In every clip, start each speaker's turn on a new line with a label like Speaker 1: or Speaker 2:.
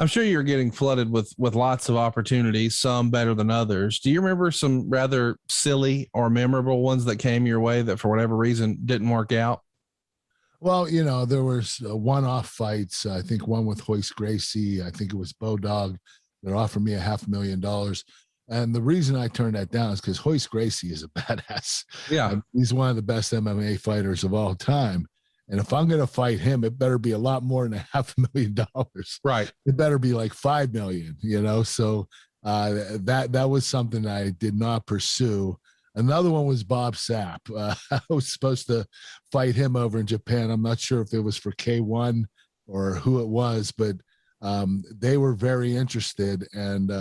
Speaker 1: I'm sure you're getting flooded with lots of opportunities, some better than others. Do you remember some rather silly or memorable ones that came your way that for whatever reason didn't work out?
Speaker 2: Well, there was one-off fights. I think one with Royce Gracie. I think it was Bodog that offered me $500,000. And the reason I turned that down is because Royce Gracie is a badass.
Speaker 1: Yeah.
Speaker 2: He's one of the best MMA fighters of all time. And if I'm going to fight him, it better be a lot more than $500,000.
Speaker 1: Right.
Speaker 2: It better be like 5 million, So that was something I did not pursue. Another one was Bob Sapp. I was supposed to fight him over in Japan. I'm not sure if it was for K1 or who it was, but they were very interested. And,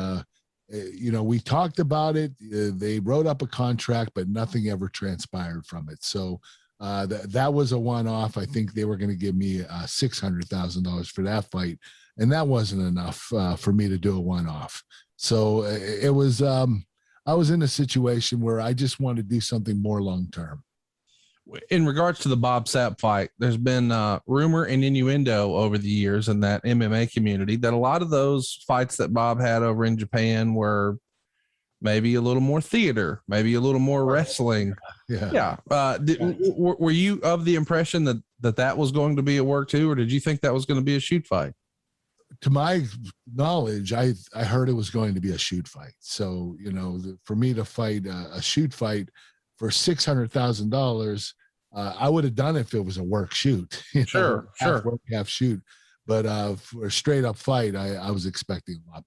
Speaker 2: we talked about it. They wrote up a contract, but nothing ever transpired from it. So that was a one-off. I think they were going to give me $600,000 for that fight, and that wasn't enough for me to do a one-off. So it was I was in a situation where I just wanted to do something more long-term.
Speaker 1: In regards to the Bob Sapp fight, there's been rumor and innuendo over the years in that MMA community that a lot of those fights that Bob had over in Japan were maybe a little more theater, maybe a little more wrestling. Yeah. Were you of the impression that was going to be a work too, or did you think that was going to be a shoot fight?
Speaker 2: To my knowledge, I heard it was going to be a shoot fight. So, for me to fight a shoot fight for $600,000, I would have done it if it was a work shoot.
Speaker 1: Sure.
Speaker 2: Half work, half shoot. But for a straight up fight, I was expecting a lot.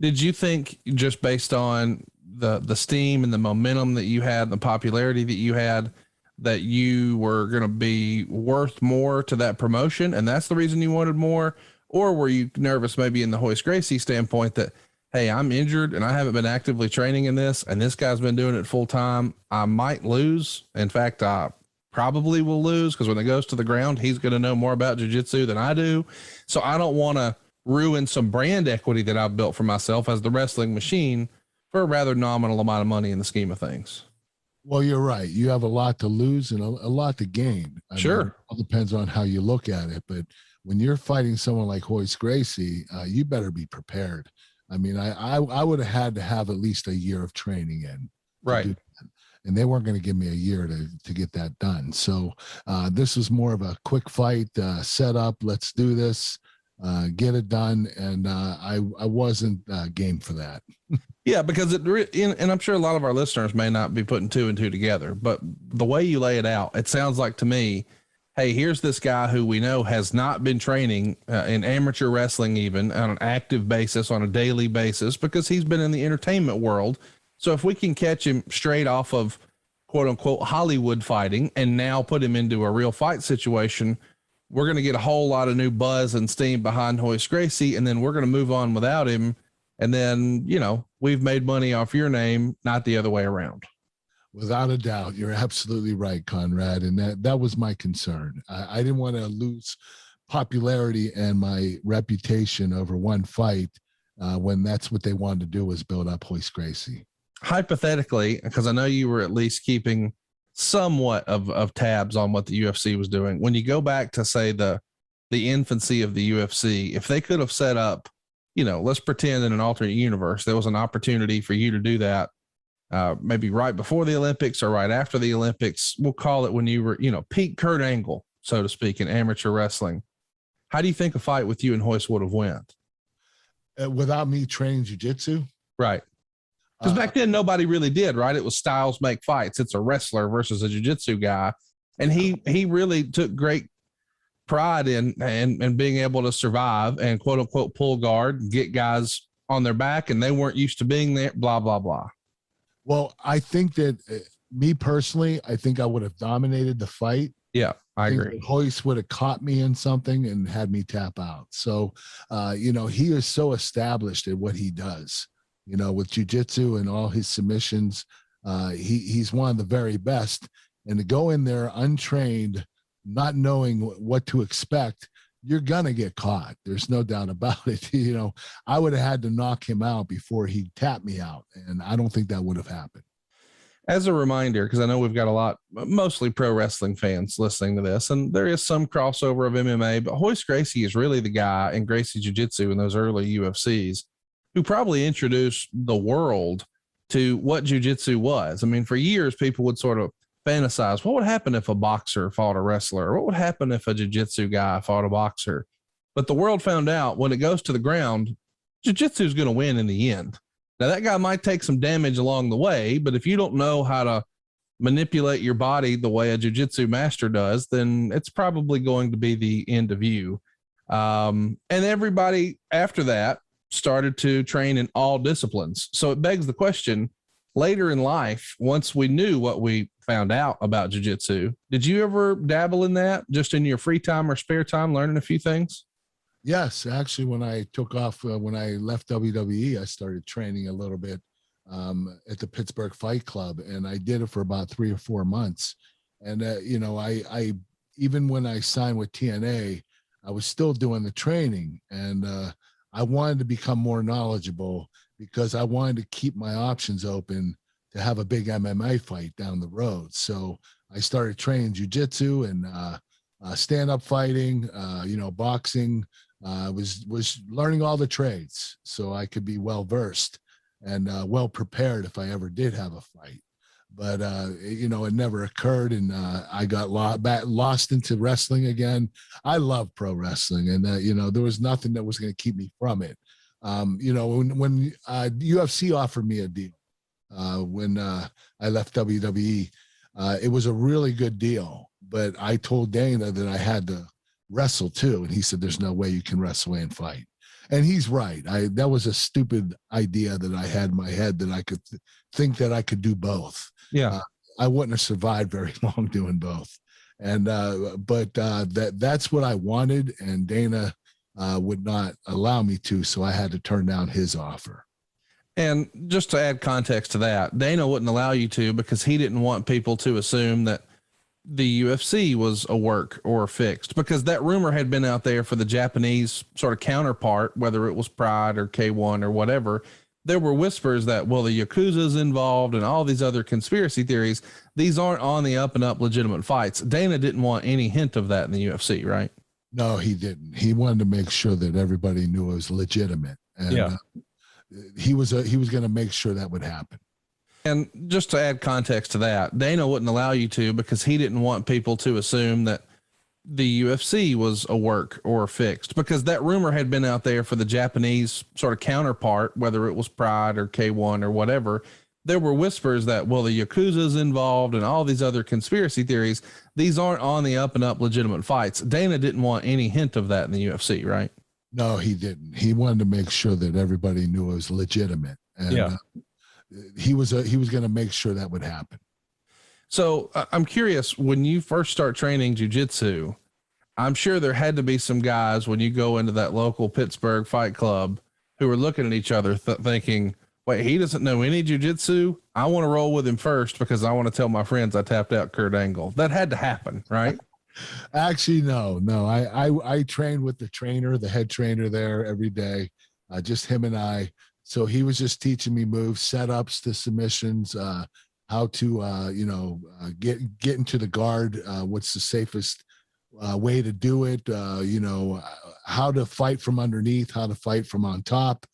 Speaker 1: Did you think, just based on the steam and the momentum that you had, the popularity that you had, that you were going to be worth more to that promotion, and that's the reason you wanted more? Or were you nervous maybe in the Royce Gracie standpoint that, hey, I'm injured and I haven't been actively training in this, and this guy's been doing it full time, I might lose. In fact, I probably will lose, because when it goes to the ground, he's going to know more about jiu-jitsu than I do. So I don't want to ruin some brand equity that I've built for myself as the wrestling machine for a rather nominal amount of money in the scheme of things.
Speaker 2: Well, you're right. You have a lot to lose and a lot to gain. I mean, it all depends on how you look at it. But when you're fighting someone like Royce Gracie, you better be prepared. I mean, I would have had to have at least a year of training in.
Speaker 1: Right.
Speaker 2: And they weren't going to give me a year to get that done. So this was more of a quick fight, set up, let's do this, get it done. And I wasn't game for that.
Speaker 1: Yeah, because and I'm sure a lot of our listeners may not be putting two and two together, but the way you lay it out, it sounds like to me, hey, here's this guy who we know has not been training in amateur wrestling, even on an active basis, on a daily basis, because he's been in the entertainment world. So if we can catch him straight off of quote unquote Hollywood fighting and now put him into a real fight situation, we're going to get a whole lot of new buzz and steam behind Royce Gracie. And then we're going to move on without him. And then, we've made money off your name, not the other way around.
Speaker 2: Without a doubt. You're absolutely right, Conrad. And that was my concern. I didn't want to lose popularity and my reputation over one fight when that's what they wanted to do, was build up Royce Gracie.
Speaker 1: Hypothetically, because I know you were at least keeping somewhat of tabs on what the UFC was doing. When you go back to, say, the infancy of the UFC, if they could have set up, let's pretend in an alternate universe, there was an opportunity for you to do that, maybe right before the Olympics or right after the Olympics, we'll call it when you were, peak Kurt Angle, so to speak, in amateur wrestling. How do you think a fight with you and Royce would have went?
Speaker 2: Without me training jiu-jitsu?
Speaker 1: Right. Because back then nobody really did, right? It was styles make fights. It's a wrestler versus a jiu-jitsu guy. And he really took great pride in being able to survive and quote unquote pull guard and get guys on their back, and they weren't used to being there, blah, blah, blah.
Speaker 2: Well, I think that me personally, I think I would have dominated the fight.
Speaker 1: Yeah, I agree.
Speaker 2: Royce would have caught me in something and had me tap out. So, he is so established at what he does, with jiu-jitsu and all his submissions. He's one of the very best. And to go in there untrained, not knowing what to expect, you're going to get caught. There's no doubt about it. I would have had to knock him out before he tapped me out. And I don't think that would have happened.
Speaker 1: As a reminder, because I know we've got a lot, mostly pro wrestling fans listening to this, and there is some crossover of MMA, but Royce Gracie is really the guy in Gracie Jiu-Jitsu in those early UFCs who probably introduced the world to what jiu-jitsu was. I mean, for years, people would sort of fantasize, what would happen if a boxer fought a wrestler? What would happen if a jiu-jitsu guy fought a boxer? But the world found out when it goes to the ground, jiu-jitsu is going to win in the end. Now, that guy might take some damage along the way, but if you don't know how to manipulate your body the way a jiu-jitsu master does, then it's probably going to be the end of you. And everybody after that started to train in all disciplines. So it begs the question, later in life, once we knew what we found out about jiu-jitsu, did you ever dabble in that just in your free time or spare time, learning a few things?
Speaker 2: Yes, actually, when I took off, when I left WWE, I started training a little bit at the Pittsburgh Fight Club, and I did it for about 3 or 4 months. And I even when I signed with TNA, I was still doing the training, and I wanted to become more knowledgeable because I wanted to keep my options open to have a big MMA fight down the road. So I started training jiu-jitsu and stand-up fighting, boxing. Was learning all the trades so I could be well versed and well prepared if I ever did have a fight. But it never occurred, and I got lost into wrestling again. I love pro wrestling, and there was nothing that was going to keep me from it. When UFC offered me a deal when I left WWE, it was a really good deal. But I told Dana that I had to wrestle too, and he said there's no way you can wrestle and fight, and he's right. That was a stupid idea that I had in my head, that I could think that I could do both. I wouldn't have survived very long doing both, and but that's what I wanted, and Dana would not allow me to, so I had to turn down his offer.
Speaker 1: And just to add context to that, Dana wouldn't allow you to because he didn't want people to assume that the UFC was a work or fixed, because that rumor had been out there for the Japanese sort of counterpart, whether it was Pride or K1 or whatever. There were whispers that, well, the Yakuza's involved and all these other conspiracy theories. These aren't on the up and up legitimate fights. Dana didn't want any hint of that in the UFC, right?
Speaker 2: No, he didn't. He wanted to make sure that everybody knew it was legitimate. And he was going to make sure that would happen.
Speaker 1: And just to add context to that, Dana wouldn't allow you to because he didn't want people to assume that the UFC was a work or fixed, because that rumor had been out there for the Japanese sort of counterpart, whether it was Pride or K1 or whatever. There were whispers that, well, the Yakuza's involved and all these other conspiracy theories. These aren't on the up and up legitimate fights. Dana didn't want any hint of that in the UFC, right?
Speaker 2: No, he didn't. He wanted to make sure that everybody knew it was legitimate. And he was going to make sure that would happen.
Speaker 1: So I'm curious, when you first start training jiu-jitsu, I'm sure there had to be some guys when you go into that local Pittsburgh Fight Club who were looking at each other thinking, wait, he doesn't know any jiu-jitsu. I want to roll with him first because I want to tell my friends I tapped out Kurt Angle. That had to happen, right?
Speaker 2: Actually, no. I trained with the trainer, the head trainer there every day, just him and I. So he was just teaching me moves, setups to submissions, how to, get into the guard. What's the safest way to do it? How to fight from underneath, how to fight from on top.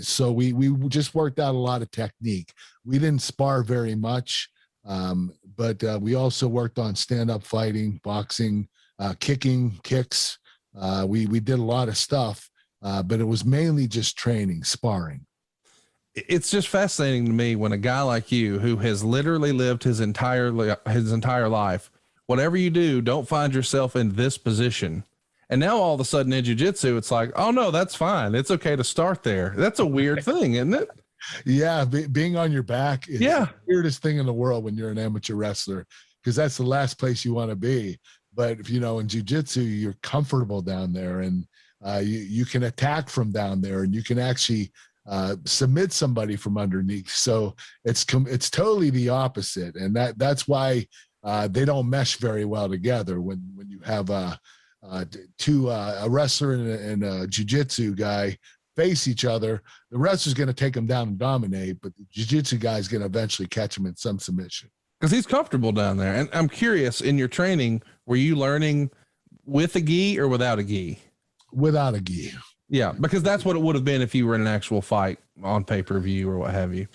Speaker 2: So we just worked out a lot of technique. We didn't spar very much, but we also worked on stand-up fighting, boxing, kicking, kicks. We did a lot of stuff. But it was mainly just training, sparring.
Speaker 1: It's just fascinating to me when a guy like you, who has literally lived his entire life, whatever you do, don't find yourself in this position. And now all of a sudden in jiu-jitsu, it's like, oh no, that's fine. It's okay to start there. That's a weird thing, isn't it?
Speaker 2: Yeah. Being on your back is the weirdest thing in the world when you're an amateur wrestler, because that's the last place you want to be. But in jiu-jitsu, you're comfortable down there, and you can attack from down there, and you can actually submit somebody from underneath. So it's totally the opposite, and that's why they don't mesh very well together when you have a wrestler and a jiu-jitsu guy face each other, the wrestler's going to take him down and dominate, but the jiu-jitsu guy's going to eventually catch him in some submission.
Speaker 1: Because he's comfortable down there. And I'm curious, in your training, were you learning with a gi or without a gi?
Speaker 2: Without a gi.
Speaker 1: Yeah, because that's what it would have been if you were in an actual fight on pay-per-view or what have you.